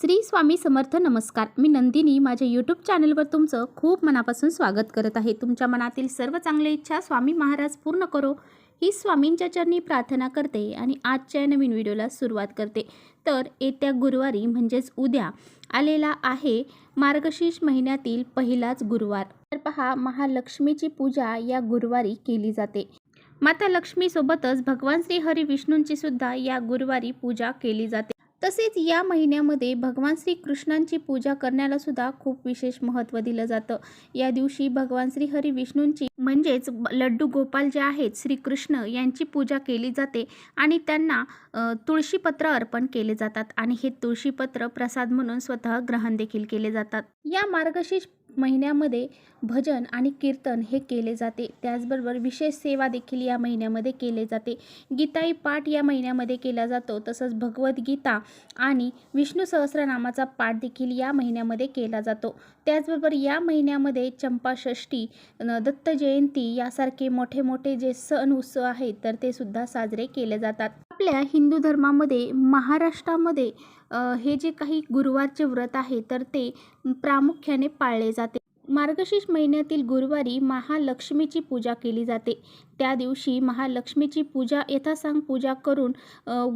श्री स्वामी समर्थ. नमस्कार. मी नंदिनी माझ्या यूट्यूब चॅनलवर तुमचं खूप मनापासून स्वागत करत आहे. तुमच्या मनातील सर्व चांगल्या इच्छा स्वामी महाराज पूर्ण करो ही स्वामींच्या चरणी प्रार्थना करते आणि आजच्या नवीन व्हिडिओला सुरुवात करते. तर येत्या गुरुवारी म्हणजेच उद्या आलेला आहे मार्गशीर्ष महिन्यातील पहिलाच गुरुवार. तर पहा, महालक्ष्मीची पूजा या गुरुवारी केली जाते. माता लक्ष्मीसोबतच भगवान श्री हरी विष्णूंची सुद्धा या गुरुवारी पूजा केली जाते. तसेच या महिन्यामध्ये भगवान श्री कृष्णांची पूजा करण्याला सुद्धा खूप विशेष महत्त्व दिलं जातं. या दिवशी भगवान श्री हरी विष्णूंची म्हणजेच लड्डू गोपाल जे आहेत श्रीकृष्ण यांची पूजा केली जाते आणि त्यांना तुळशीपत्र अर्पण केले जातात आणि हे तुळशीपत्र प्रसाद म्हणून स्वतः ग्रहण देखील केले जातात. या मार्गशीर्ष महिन्यामध्ये भजन आणि कीर्तन हे केले जाते. त्याचबरोबर विशेष सेवा देखील या महिन्यामध्ये केले जाते. गीताई पाठ या महिन्यामध्ये केला जातो. तसंच भगवद्गीता आणि विष्णू सहस्रनामाचा पाठ देखील या महिन्यामध्ये केला जातो. त्याचबरोबर या महिन्यामध्ये चंपाषष्ठी, दत्त जयंती यासारखे मोठे मोठे जे सण उत्सव आहेत तर ते सुद्धा साजरे केले जातात. आपल्या हिंदू धर्मामध्ये महाराष्ट्रामध्ये हे जे काही गुरुवारचे व्रत आहे तर ते प्रामुख्याने पाळले जाते. मार्गशीर्ष महिन्यातील गुरुवारी महालक्ष्मीची पूजा केली जाते. त्या दिवशी महालक्ष्मीची पूजा यथासांग पूजा करून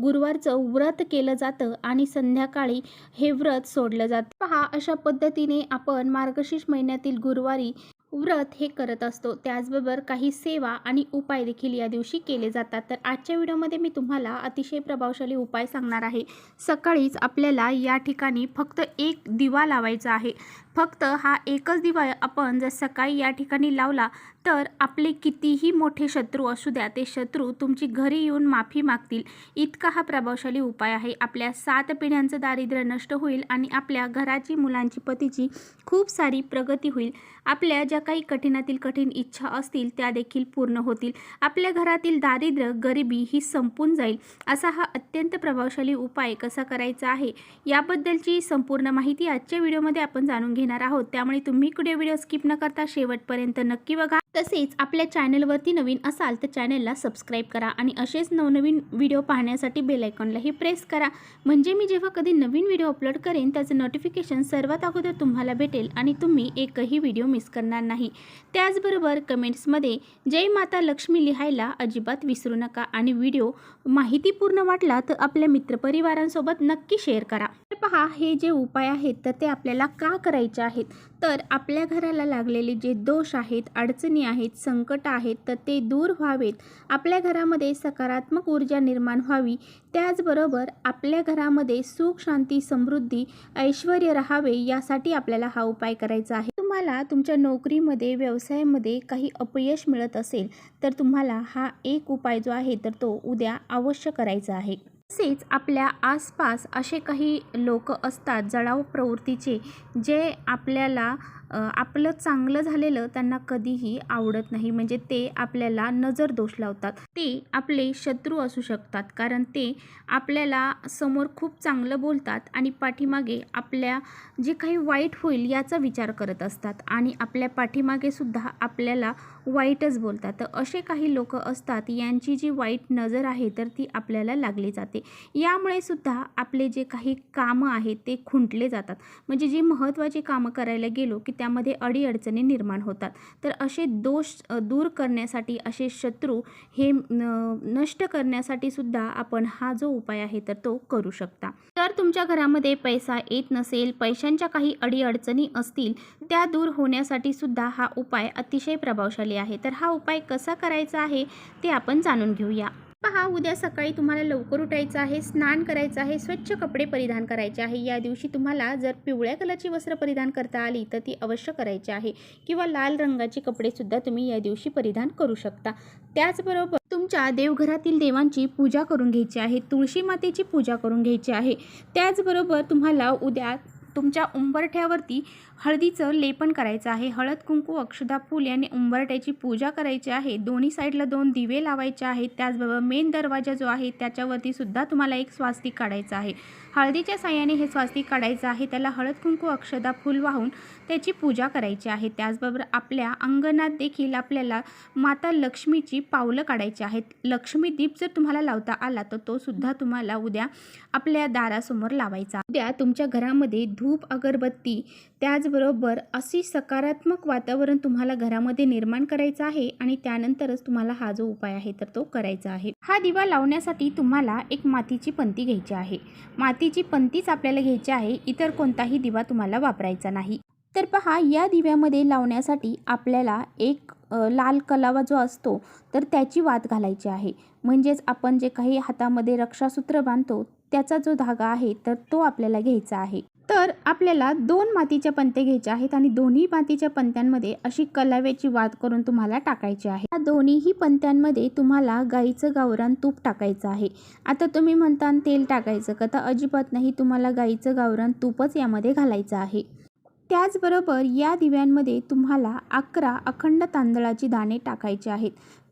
गुरुवारचं व्रत केलं जातं आणि संध्याकाळी हे व्रत सोडलं जातं. पहा, अशा पद्धतीने आपण मार्गशीर्ष महिन्यातील गुरुवारी व्रत हे करत असतो. त्याचबरोबर काही सेवा आणि उपाय देखील या दिवशी केले जातात. तर आजच्या व्हिडिओमध्ये मी तुम्हाला अतिशय प्रभावशाली उपाय सांगणार आहे. सकाळीच आपल्याला या ठिकाणी फक्त एक दिवा लावायचा आहे. फक्त हा एकच दिवा आपण जर सकाळी या ठिकाणी लावला तर आपले कितीही मोठे शत्रू असू द्या ते शत्रू तुमची घरी येऊन माफी मागतील. इतका हा प्रभावशाली उपाय आहे. आपल्या 7 पिढ्यांचं दारिद्र्य नष्ट होईल आणि आपल्या घराची, मुलांची, पतीची खूप सारी प्रगती होईल. आपल्या ज्या काही कठीणातील कठीण इच्छा असतील त्या देखील पूर्ण होतील. आपल्या घरातील दारिद्र्य, गरिबी ही संपून जाईल. असा हा अत्यंत प्रभावशाली उपाय कसा करायचा आहे याबद्दलची संपूर्ण माहिती आजच्या व्हिडिओमध्ये आपण जाणून घेणार आहोत. त्यामुळे तुम्ही व्हिडिओ स्किप न करता शेवटपर्यंत नक्की बघा. तसेच आपल्या चॅनलवरती नवीन असाल तर चॅनलला सबस्क्राईब करा आणि असेच नवनवीन व्हिडिओ पाहण्यासाठी बेल आयकॉनलाही प्रेस करा. म्हणजे मी जेव्हा कधी नवीन व्हिडिओ अपलोड करेन त्याचं नोटिफिकेशन सर्वात अगोदर तुम्हाला भेटेल आणि तुम्ही एकही व्हिडिओ मिस करणार नाही. त्याचबरोबर कमेंट्समध्ये जय माता लक्ष्मी लिहायला अजिबात विसरू नका आणि व्हिडिओ माहितीपूर्ण वाटला तर आपल्या मित्रपरिवारांसोबत नक्की शेअर करा. तर पहा, हे जे उपाय आहेत तर ते आपल्याला का करायचे आहेत तर आपल्या घराला लागलेले जे दोष आहेत, अडचणी आहेत, संकट आहेत तर ते दूर व्हावेत. आपल्या घरामध्ये सकारात्मक ऊर्जा निर्माण व्हावी. त्याचबरोबर आपल्या घरामध्ये सुख, शांती, समृद्धी, ऐश्वर्य राहावे यासाठी आपल्याला हा उपाय करायचा आहे. तुम्हाला तुमच्या नोकरीमध्ये, व्यवसायामध्ये काही अपयश मिळत असेल तर तुम्हाला हा एक उपाय जो आहे तर तो उद्या अवश्य करायचा आहे. तसेच आपल्या आसपास असे काही लोक असतात जळाऊ प्रवृत्तीचे जे आपल्याला आपलं चांगलं झालेलं त्यांना कधीही आवडत नाही. म्हणजे ते आपल्याला नजर दोष लावतात. ते आपले शत्रू असू शकतात कारण ते आपल्याला समोर खूप चांगलं बोलतात आणि पाठीमागे आपल्या जे काही वाईट होईल याचा विचार करत असतात आणि आपल्या पाठीमागे सुद्धा आपल्याला वाईटच बोलतात. तर असे काही लोक असतात यांची जी वाईट नजर आहे तर ती आपल्याला लागली जाते. यामुळे सुद्धा आपले जे काही कामं आहेत ते खुंटले जातात. म्हणजे जी महत्त्वाची कामं करायला गेलो की त्यामध्ये अडीअडचणी निर्माण होतात. तर असे दोष दूर करण्यासाठी, असे शत्रू हे नष्ट करण्यासाठी सुद्धा आपण हा जो उपाय आहे तर तो करू शकता. तर तुमच्या घरामध्ये पैसा येत नसेल, पैशांच्या काही अडीअडचणी असतील त्या दूर होण्यासाठी सुद्धा हा उपाय अतिशय प्रभावशाली आहे. तर हा उपाय कसा करायचा आहे ते आपण जाणून घेऊया. पहा, उद्या सकाळी तुम्हाला लवकर उठायचं आहे, स्नान करायचं आहे, स्वच्छ कपडे परिधान करायचे आहे. या दिवशी तुम्हाला जर पिवळ्या कलरची वस्त्र परिधान करता आली तर ती अवश्य करायची आहे किंवा लाल रंगाची कपडेसुद्धा तुम्ही या दिवशी परिधान करू शकता. त्याचबरोबर तुमच्या देवघरातील देवांची पूजा करून घ्यायची आहे, तुळशी मातेची पूजा करून घ्यायची आहे. त्याचबरोबर तुम्हाला उद्या तुमच्या उंबरठ्यावरती हळदीचं लेपन करायचं आहे। हळद, कुंकू, अक्षदा, फूल याने उंबरठ्याची पूजा करायची आहे। दोन्ही साईडला 2 दिवे लावायचे आहेत। त्याचबरोबर मेन दरवाजा जो आहे त्याच्यावरती सुद्धा तुम्हाला एक स्वास्तिक काढायचं आहे। हळदीच्या साहाय्याने हे स्वास्तिक काढायचं आहे। त्याला हळद, कुंकू, अक्षदा, फूल वाहून त्याची पूजा करायची आहे। त्याचबरोबर आपल्या अंगणात देखील आपल्याला माता लक्ष्मीची पावलं काढायची आहेत। लक्ष्मी दीप जर तुम्हाला लावता आला तर तो सुद्धा तुम्हाला उद्या आपल्या दारासमोर लावायचा। उद्या तुमच्या घरामध्ये धूप, अगरबत्ती, त्याचबरोबर अशी सकारात्मक वातावरण तुम्हाला घरामध्ये निर्माण करायचं आहे आणि त्यानंतरच तुम्हाला हा जो उपाय आहे तर तो करायचा आहे। हा दिवा लावण्यासाठी तुम्हाला एक मातीची पंती घ्यायची आहे। मातीची पंतीच आपल्याला घ्यायची आहे, इतर कोणताही दिवा तुम्हाला वापरायचा नाही। तर पहा, या दिव्यामध्ये लावण्यासाठी आपल्याला एक लाल कलावा जो असतो तर त्याची वात घालायची आहे। म्हणजेच आपण जे काही हातामध्ये रक्षासूत्र बांधतो त्याचा जो धागा आहे तर तो आपल्याला घ्यायचा आहे। तर आपल्याला 2 मातीच्या पंत्या घ्यायच्या आहेत आणि दोन्ही मातीच्या पंत्यांमध्ये अशी कलाव्याची वात करून तुम्हाला टाकायची आहे। या दोन्हीही पंत्यांमध्ये तुम्हाला गाईचं गावरान तूप टाकायचं आहे। आता तुम्ही म्हणता तेल टाकायचं का, तर अजिबात नाही, तुम्हाला गाईचं गावरान तूपच यामध्ये घालायचं आहे। त्याचबरोबर या दिव्यांमध्ये तुम्हाला 11 अखंड तांदळाची दाणे टाकायचे आहेत।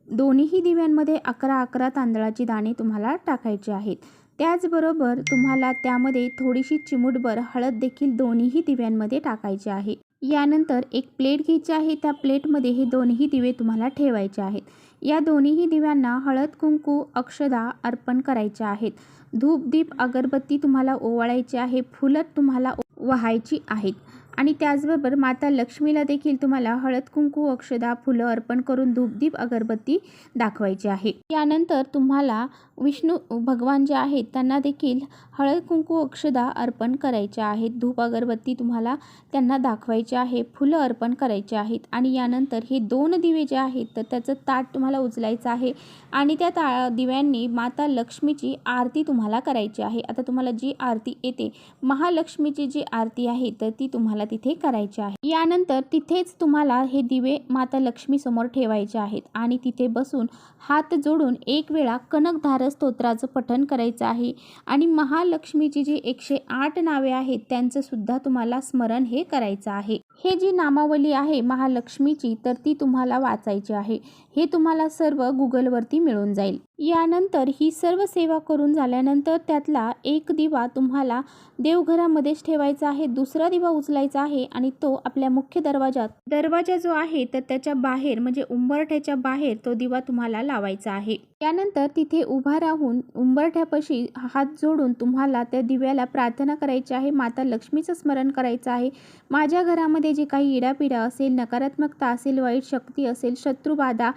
दोन्हीही दिव्यांमध्ये 11 तांदळाची दाणे तुम्हाला टाकायचे आहेत। त्याचबरोबर तुम्हाला त्यामध्ये थोडीशी चिमूटभर हळद देखील दोन्हीही दिव्यांमध्ये टाकायची आहे। यानंतर एक प्लेट घ्यायची आहे। त्या प्लेटमध्ये हे दोन्ही दिवे तुम्हाला ठेवायचे आहेत। या दोन्हीही दिव्यांना हळद, कुंकू, अक्षदा अर्पण करायच्या आहेत। धूप, दीप, अगरबत्ती तुम्हाला ओवाळायची आहे। फुलं तुम्हाला वाहायची आहेत आणि त्याचबरोबर माता लक्ष्मीला देखील तुम्हाला हळद, कुंकू, अक्षदा, फुलं अर्पण करून धूप, दीप, अगरबत्ती दाखवायची आहे। यानंतर तुम्हाला विष्णू भगवान जे आहेत त्यांना देखील हळद, कुंकू, अक्षदा अर्पण करायच्या आहेत। धूप, अगरबत्ती तुम्हाला त्यांना दाखवायचे आहे। फुलं अर्पण करायचे आहेत आणि यानंतर हे 2 दिवे जे आहेत तर त्याचं ताट तुम्हाला उचलायचं आहे आणि त्या दिव्यांनी माता लक्ष्मीची आरती तुम्हाला करायची आहे। आता तुम्हाला जी आरती येते, महालक्ष्मीची जी आरती आहे तर ती तुम्हाला तिथे करायची आहे। यानंतर तिथेच तुम्हाला हे दिवे माता लक्ष्मी समोर ठेवायचे आहेत आणि तिथे बसून हात जोडून एक वेळा कनकधार स्तोत्राचं पठण करायचं आहे आणि महालक्ष्मीची जी 108 नावे आहेत त्यांचं सुद्धा तुम्हाला स्मरण हे करायचं आहे। हे जी नामावली आहे महालक्ष्मीची तर ती तुम्हाला वाचायची आहे। हे तुम्हाला सर्व गुगलवरती मिळून जाईल। यानंतर ही सर्व सेवा करून झाल्यानंतर त्यातला एक दिवा तुम्हाला देवघरामध्येच ठेवायचा आहे। दुसरा दिवा उचलायचा आहे आणि तो आपल्या मुख्य दरवाजा जो आहे तर त्याच्या बाहेर म्हणजे उंबरठ्याच्या बाहेर तो दिवा तुम्हाला लावायचा आहे। त्यानंतर तिथे उभा राहून उंबरठ्यापाशी हात जोडून तुम्हाला त्या दिव्याला प्रार्थना करायची आहे। माता लक्ष्मीचं स्मरण करायचं आहे। माझ्या घरामध्ये जे काही इडापिडा असेल, नकारात्मकता असेल, वाईट शक्ती असेल, शत्रुबाधा,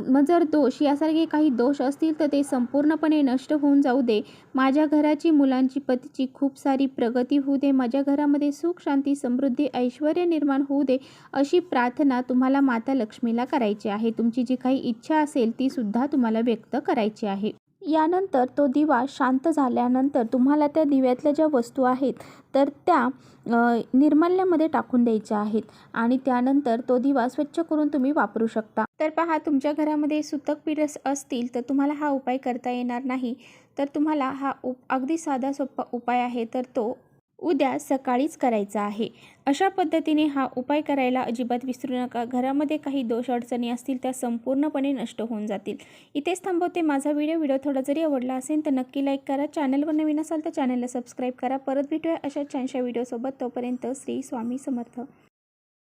नजर दोष यासारखे काही दोष असतील तर ते संपूर्णपणे नष्ट होऊन जाऊ दे। माझ्या घराची, मुलांची, पतीची खूप सारी प्रगती होऊ दे। माझ्या घरामध्ये सुख, शांती, समृद्धी, ऐश्वर्य निर्माण होऊ दे, अशी प्रार्थना तुम्हाला माता लक्ष्मीला करायची आहे। तुमची जी काही इच्छा असेल ती सुद्धा तुम्हाला व्यक्त करायची आहे। यानंतर तो दिवा शांत झाल्यानंतर तुम्हाला त्या दिव्यातल्या ज्या वस्तू आहेत तर त्या निर्माल्यामध्ये टाकून द्यायच्या आहेत आणि त्यानंतर तो दिवा स्वच्छ करून तुम्ही वापरू शकता। तर पहा, तुमच्या घरामध्ये सुतक पिरस असतील तर तुम्हाला हा उपाय करता येणार नाही, तर तुम्हाला हा अगदी साधा सोपा उपाय आहे तर तो उद्या सकाळीच करायचा आहे। अशा पद्धतीने हा उपाय करायला अजिबात विसरू नका। घरामध्ये काही दोष अडचणी असतील त्या संपूर्णपणे नष्ट होऊन जातील। इथेच थांबवते माझा व्हिडिओ थोडा जरी आवडला असेल तर नक्की लाईक करा। चॅनलवर नवीन असाल तर चॅनलला सबस्क्राईब करा। परत भेटूया अशा छानशा व्हिडिओसोबत। तोपर्यंत श्री स्वामी समर्थ।